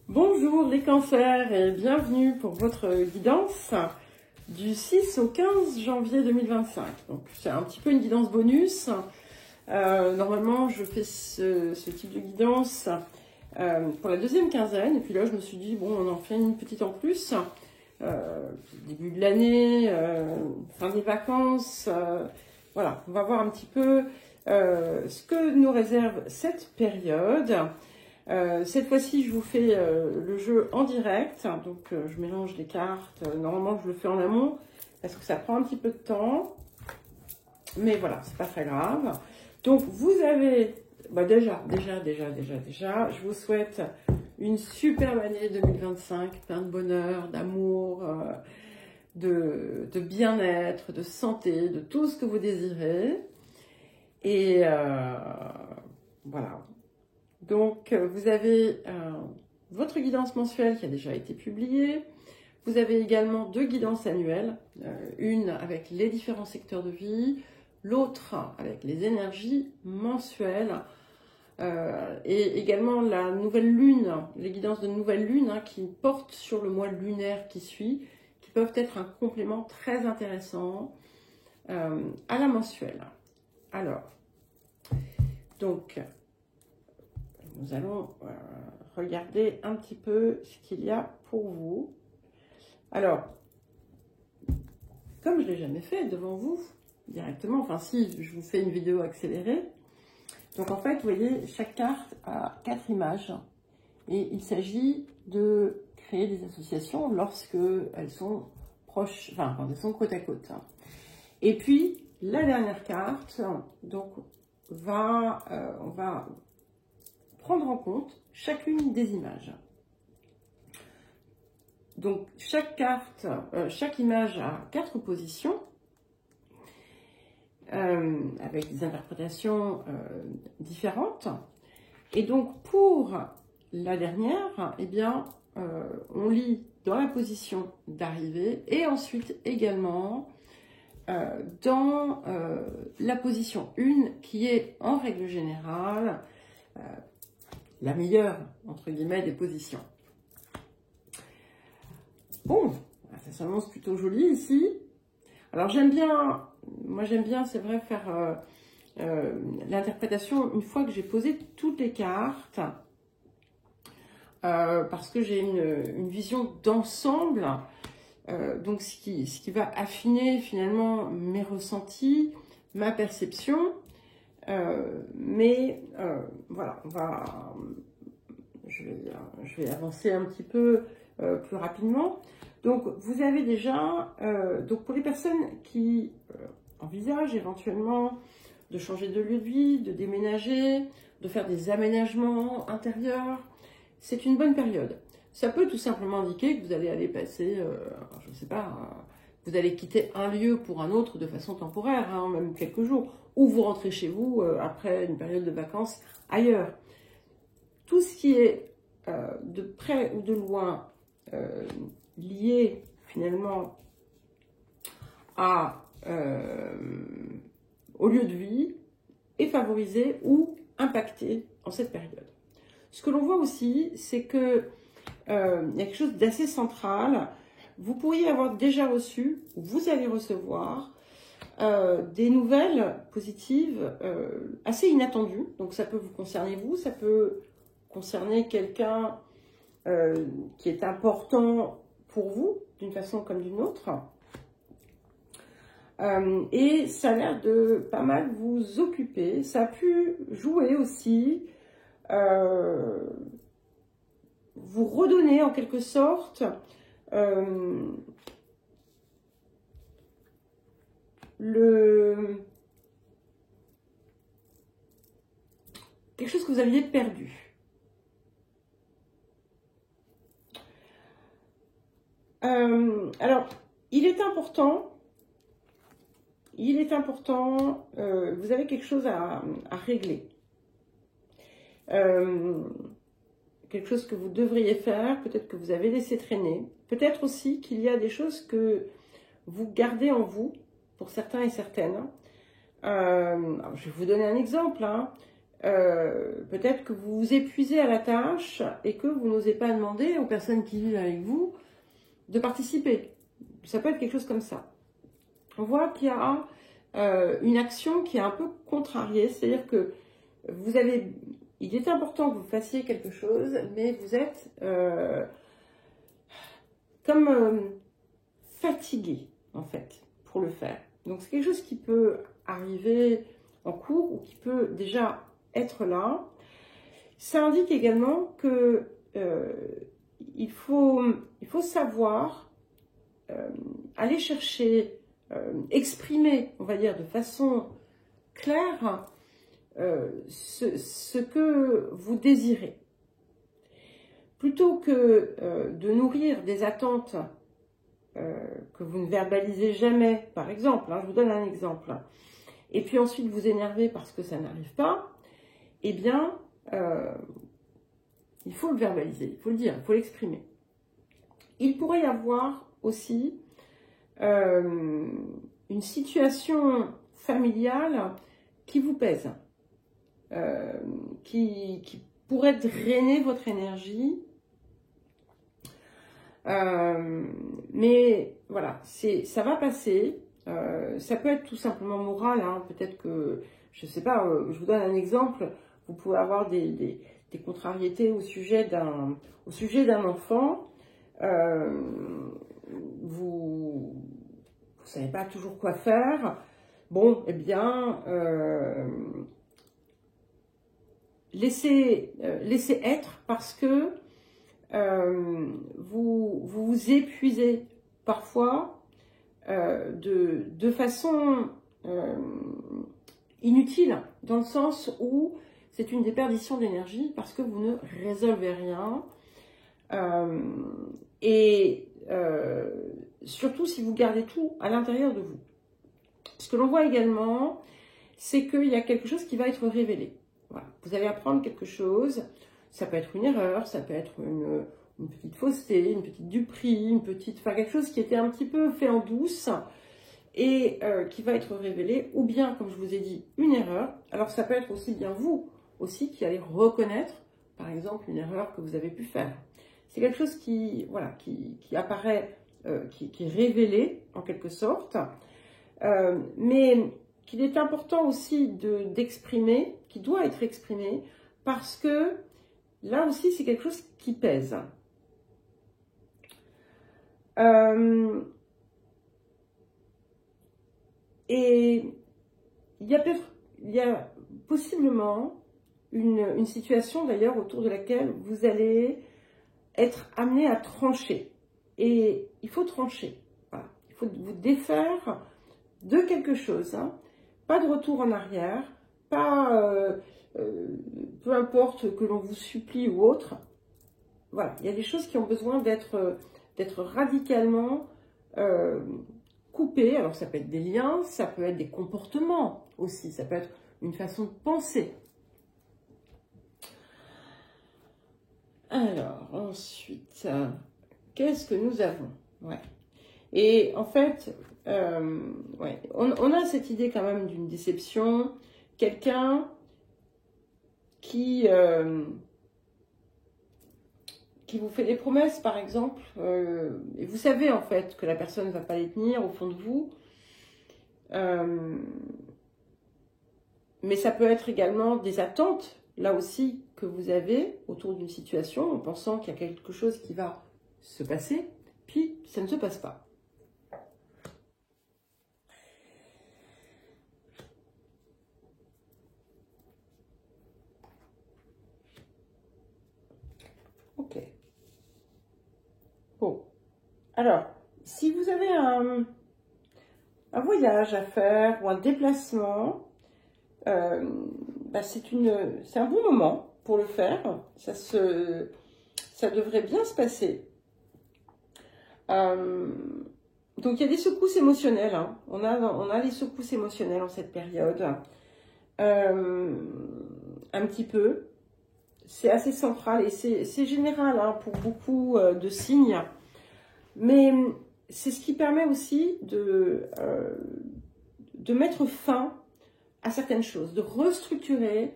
Bonjour les cancers et bienvenue pour votre guidance du 6 au 15 janvier 2025. Donc c'est un petit peu une guidance bonus. Normalement je fais ce type de guidance pour la deuxième quinzaine et puis là je me suis dit bon on en fait une petite en plus. Début de l'année, fin des vacances, voilà, on va voir un petit peu ce que nous réserve cette période. Cette fois-ci, je vous fais le jeu en direct, donc je mélange les cartes. Normalement, je le fais en amont parce que ça prend un petit peu de temps, mais voilà, c'est pas très grave. Donc, vous avez déjà, je vous souhaite une superbe année 2025, plein de bonheur, d'amour, de bien-être, de santé, de tout ce que vous désirez. Et voilà. Donc, vous avez votre guidance mensuelle qui a déjà été publiée. Vous avez également deux guidances annuelles, une avec les différents secteurs de vie, l'autre avec les énergies mensuelles et également la nouvelle lune, les guidances de nouvelle lune qui portent sur le mois lunaire qui suit, qui peuvent être un complément très intéressant à la mensuelle. Alors, donc, nous allons regarder un petit peu ce qu'il y a pour vous. Alors, comme je ne l'ai jamais fait devant vous directement, enfin si, je vous fais une vidéo accélérée. Donc en fait, vous voyez, chaque carte a 4 images. Et il s'agit de créer des associations lorsque elles sont proches, enfin quand elles sont côte à côte. Et puis, la dernière carte, donc, on va prendre en compte chacune des images. Donc chaque carte, chaque image a 4 positions avec des interprétations différentes. Et donc pour la dernière, eh bien, on lit dans la position d'arrivée et ensuite également dans la position 1 qui est en règle générale la meilleure, entre guillemets, des positions. Bon, ça s'annonce plutôt joli ici. Alors j'aime bien, moi j'aime bien, c'est vrai, faire l'interprétation une fois que j'ai posé toutes les cartes, parce que j'ai une vision d'ensemble, donc ce qui va affiner finalement mes ressentis, ma perception. Mais voilà, je vais avancer un petit peu plus rapidement. Donc, vous avez déjà, donc pour les personnes qui envisagent éventuellement de changer de lieu de vie, de déménager, de faire des aménagements intérieurs, c'est une bonne période. Ça peut tout simplement indiquer que vous allez aller passer, je ne sais pas, vous allez quitter un lieu pour un autre de façon temporaire, même quelques jours, ou vous rentrez chez vous après une période de vacances ailleurs. Tout ce qui est de près ou de loin lié finalement au lieu de vie est favorisé ou impacté en cette période. Ce que l'on voit aussi, c'est que il y a quelque chose d'assez central. Vous pourriez avoir déjà reçu, ou vous allez recevoir, des nouvelles positives assez inattendues. Donc ça peut vous concerner vous, ça peut concerner quelqu'un qui est important pour vous, d'une façon comme d'une autre. Et ça a l'air de pas mal vous occuper. Ça a pu jouer aussi, vous redonner en quelque sorte quelque chose que vous aviez perdu. Alors, il est important, vous avez quelque chose à régler. Quelque chose que vous devriez faire, peut-être que vous avez laissé traîner. Peut-être aussi qu'il y a des choses que vous gardez en vous, pour certains et certaines. Alors, je vais vous donner un exemple. peut-être que vous vous épuisez à la tâche et que vous n'osez pas demander aux personnes qui vivent avec vous de participer. Ça peut être quelque chose comme ça. On voit qu'il y a une action qui est un peu contrariée, c'est-à-dire que il est important que vous fassiez quelque chose, mais vous êtes comme fatigué, en fait, pour le faire. Donc, c'est quelque chose qui peut arriver en cours ou qui peut déjà être là. Ça indique également que il faut savoir aller chercher, exprimer, on va dire, de façon claire ce que vous désirez. Plutôt que de nourrir des attentes que vous ne verbalisez jamais, par exemple, je vous donne un exemple, et puis ensuite vous énerver parce que ça n'arrive pas, eh bien, il faut le verbaliser, il faut le dire, il faut l'exprimer. Il pourrait y avoir aussi une situation familiale qui vous pèse, qui pourrait drainer votre énergie. Mais voilà, ça va passer. Ça peut être tout simplement moral, peut-être que, je ne sais pas, je vous donne un exemple, vous pouvez avoir des contrariétés au sujet d'un enfant, vous ne savez pas toujours quoi faire, bon, eh bien, laissez être, parce que vous épuisez parfois de façon inutile, dans le sens où c'est une déperdition d'énergie parce que vous ne résolvez rien. Surtout si vous gardez tout à l'intérieur de vous. Ce que l'on voit également, c'est qu'il y a quelque chose qui va être révélé. Voilà. Vous allez apprendre quelque chose, ça peut être une erreur, ça peut être une petite fausseté, une petite duperie, quelque chose qui était un petit peu fait en douce et qui va être révélé, ou bien, comme je vous ai dit, une erreur. Alors ça peut être aussi bien vous aussi qui allez reconnaître, par exemple, une erreur que vous avez pu faire. C'est quelque chose qui apparaît, qui est révélé en quelque sorte, mais qu'il est important aussi d'exprimer, qui doit être exprimé, parce que là aussi c'est quelque chose qui pèse. Et il y a possiblement une situation d'ailleurs autour de laquelle vous allez être amené à trancher. Et il faut trancher. Voilà. Il faut vous défaire de quelque chose. Pas de retour en arrière, pas peu importe que l'on vous supplie ou autre. Voilà, il y a des choses qui ont besoin d'être radicalement coupées. Alors ça peut être des liens, ça peut être des comportements aussi, ça peut être une façon de penser. Alors, ensuite, qu'est-ce que nous avons? Ouais. Et en fait, on a cette idée quand même d'une déception. Quelqu'un qui vous fait des promesses, par exemple, et vous savez en fait que la personne ne va pas les tenir au fond de vous. Mais ça peut être également des attentes, là aussi, que vous avez autour d'une situation, en pensant qu'il y a quelque chose qui va se passer, puis ça ne se passe pas. Ok. Bon. Alors, si vous avez un voyage à faire ou un déplacement, c'est un bon moment pour le faire. Ça devrait bien se passer. Donc il y a des secousses émotionnelles. On a les secousses émotionnelles en cette période. Un petit peu. C'est assez central et c'est général pour beaucoup de signes. Mais c'est ce qui permet aussi de mettre fin à certaines choses, de restructurer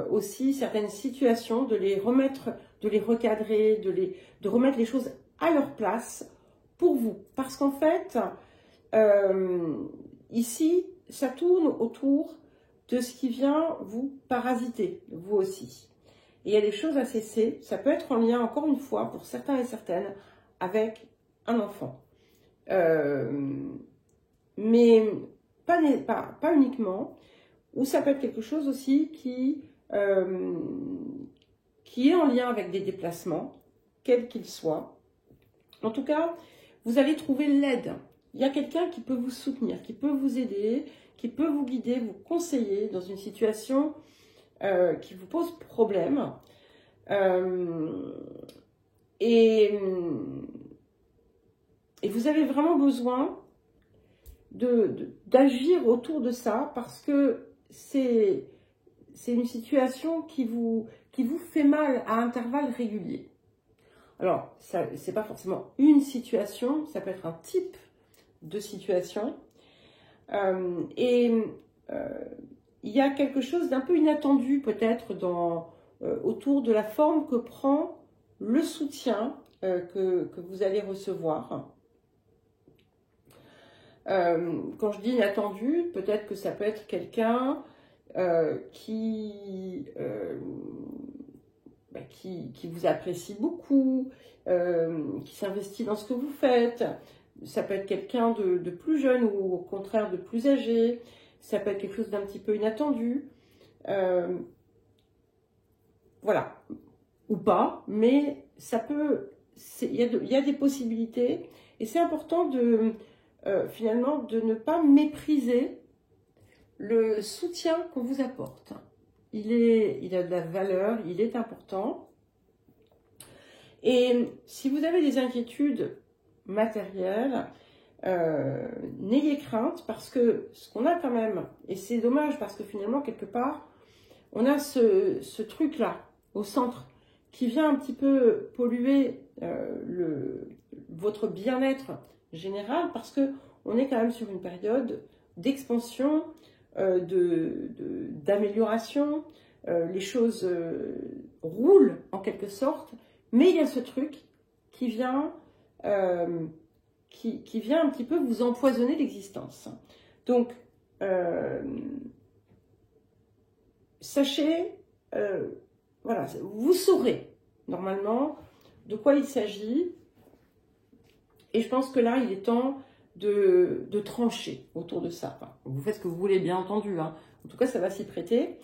aussi certaines situations, de les remettre, de les recadrer, de remettre les choses à leur place pour vous. Parce qu'en fait, ici, ça tourne autour de ce qui vient vous parasiter, vous aussi. Et il y a des choses à cesser. Ça peut être en lien, encore une fois, pour certains et certaines, avec un enfant. Mais pas uniquement. Ou ça peut être quelque chose aussi qui est en lien avec des déplacements, quels qu'ils soient. En tout cas, vous allez trouver l'aide. Il y a quelqu'un qui peut vous soutenir, qui peut vous aider, qui peut vous guider, vous conseiller dans une situation qui vous pose problème. Et vous avez vraiment besoin d'agir autour de ça parce que c'est une situation qui vous fait mal à intervalles réguliers. Alors, ce n'est pas forcément une situation, ça peut être un type de situation. Il y a quelque chose d'un peu inattendu peut-être autour de la forme que prend le soutien que vous allez recevoir. Quand je dis inattendu, peut-être que ça peut être quelqu'un qui vous apprécie beaucoup, qui s'investit dans ce que vous faites. Ça peut être quelqu'un de plus jeune ou au contraire de plus âgé. Ça peut être quelque chose d'un petit peu inattendu. Voilà. Ou pas, mais ça peut... Il y a des possibilités. Et c'est important finalement de ne pas mépriser le soutien qu'on vous apporte. Il a de la valeur, il est important. Et si vous avez des inquiétudes matérielles, n'ayez crainte parce que ce qu'on a quand même, et c'est dommage parce que finalement quelque part, on a ce truc-là au centre qui vient un petit peu polluer votre bien-être général parce que on est quand même sur une période d'expansion, d'amélioration, les choses roulent en quelque sorte, mais il y a ce truc qui vient qui vient un petit peu vous empoisonner l'existence. Donc, sachez, voilà, vous saurez normalement de quoi il s'agit. Et je pense que là, il est temps de trancher autour de ça. Enfin, vous faites ce que vous voulez, bien entendu. Hein. En tout cas, ça va s'y prêter.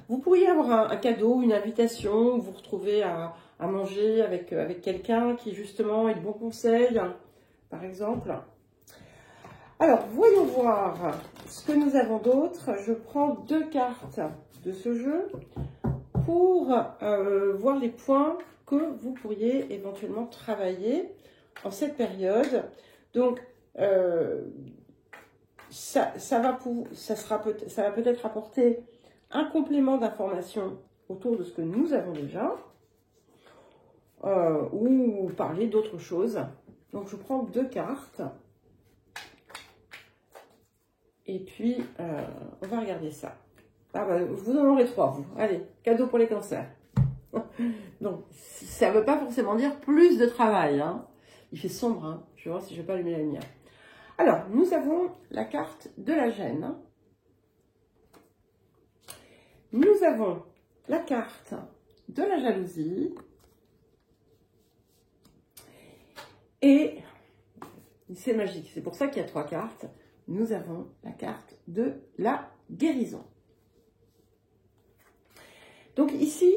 Vous pourriez avoir un cadeau, une invitation, vous retrouver à manger avec quelqu'un qui, justement, est de bons conseils, par exemple. Alors, voyons voir ce que nous avons d'autre. Je prends 2 cartes de ce jeu pour voir les points que vous pourriez éventuellement travailler en cette période. Donc, ça va peut-être apporter un complément d'information autour de ce que nous avons déjà, ou parler d'autres choses. Donc, je prends 2 cartes. Et puis, on va regarder ça. Ah bah, vous en aurez 3, vous. Allez, cadeau pour les cancers. Donc, ça ne veut pas forcément dire plus de travail. Hein. Il fait sombre, hein. Je vais voir si je ne vais pas allumer la lumière. Alors, nous avons la carte de la gêne. Nous avons la carte de la jalousie. Et c'est magique, c'est pour ça qu'il y a 3 cartes. Nous avons la carte de la guérison. Donc ici,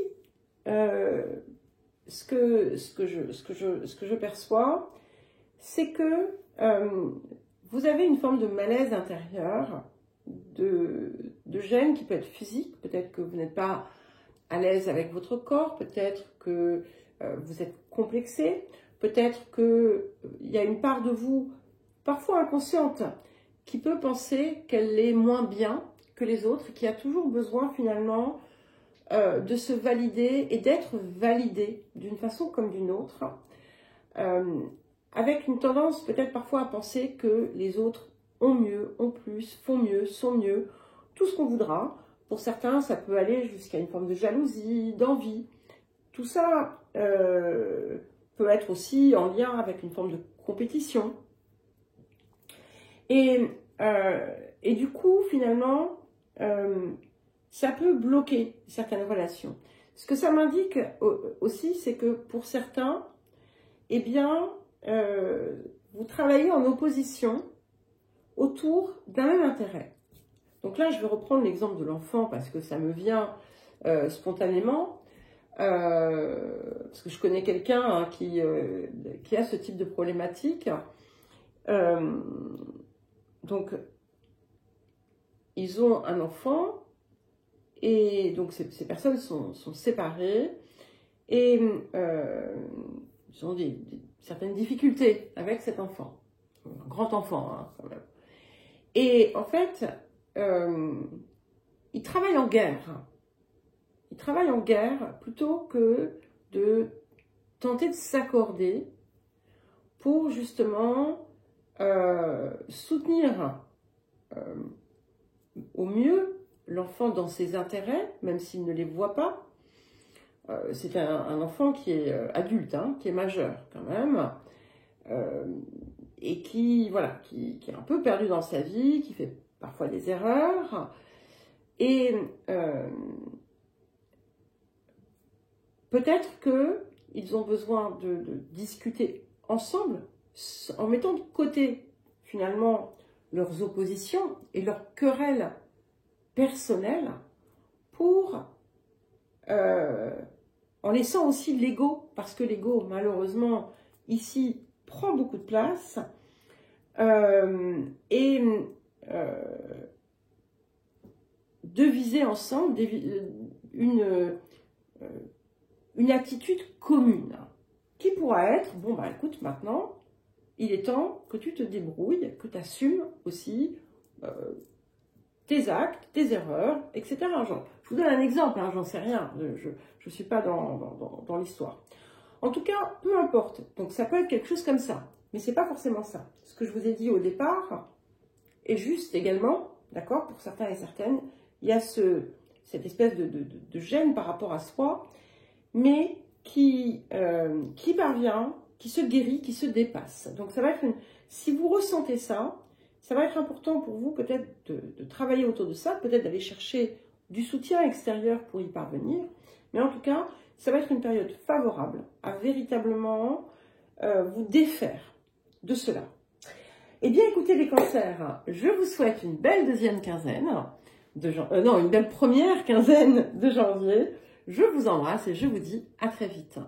ce que je perçois, c'est que vous avez une forme de malaise intérieur, de gêne qui peut être physique, peut-être que vous n'êtes pas à l'aise avec votre corps, peut-être que vous êtes complexé, peut-être qu'il y a une part de vous, parfois inconsciente, qui peut penser qu'elle est moins bien que les autres, qui a toujours besoin finalement de se valider et d'être validée d'une façon comme d'une autre, avec une tendance peut-être parfois à penser que les autres ont mieux, ont plus, font mieux, sont mieux, tout ce qu'on voudra, Pour certains, ça peut aller jusqu'à une forme de jalousie, d'envie. Tout ça peut être aussi en lien avec une forme de compétition. Et du coup, finalement, ça peut bloquer certaines relations. Ce que ça m'indique aussi, c'est que pour certains, eh bien, vous travaillez en opposition autour d'un même intérêt. Donc là, je vais reprendre l'exemple de l'enfant parce que ça me vient spontanément. Parce que je connais quelqu'un hein, qui a ce type de problématique. Donc, ils ont un enfant et donc ces personnes sont séparées et ils ont certaines difficultés avec cet enfant, un grand enfant hein, quand même. Et en fait, ils travaillent en guerre. Ils travaillent en guerre plutôt que de tenter de s'accorder pour justement soutenir au mieux l'enfant dans ses intérêts, même s'il ne les voit pas. C'est un enfant qui est adulte, hein, qui est majeur quand même, et qui, voilà, qui est un peu perdu dans sa vie, qui fait parfois des erreurs. Et peut-être qu'ils ont besoin de discuter ensemble, en mettant de côté finalement leurs oppositions et leurs querelles personnelles, pour, en laissant aussi l'ego, parce que l'ego, malheureusement, ici, prend beaucoup de place, de viser ensemble une attitude commune, qui pourra être, bon bah écoute, maintenant, il est temps que tu te débrouilles, que tu assumes aussi tes actes, tes erreurs, etc. Je vous donne un exemple, hein, j'en sais rien, je ne suis pas dans l'histoire. En tout cas, peu importe, donc ça peut être quelque chose comme ça, mais ce n'est pas forcément ça. Ce que je vous ai dit au départ est juste également, d'accord, pour certains et certaines, il y a cette espèce de gêne par rapport à soi, mais qui parvient, qui se guérit, qui se dépasse. Donc ça va être si vous ressentez ça, ça va être important pour vous peut-être de travailler autour de ça, peut-être d'aller chercher du soutien extérieur pour y parvenir, mais en tout cas, ça va être une période favorable à véritablement vous défaire de cela. Eh bien, écoutez les cancers, je vous souhaite une belle deuxième quinzaine, une belle première quinzaine de janvier. Je vous embrasse et je vous dis à très vite.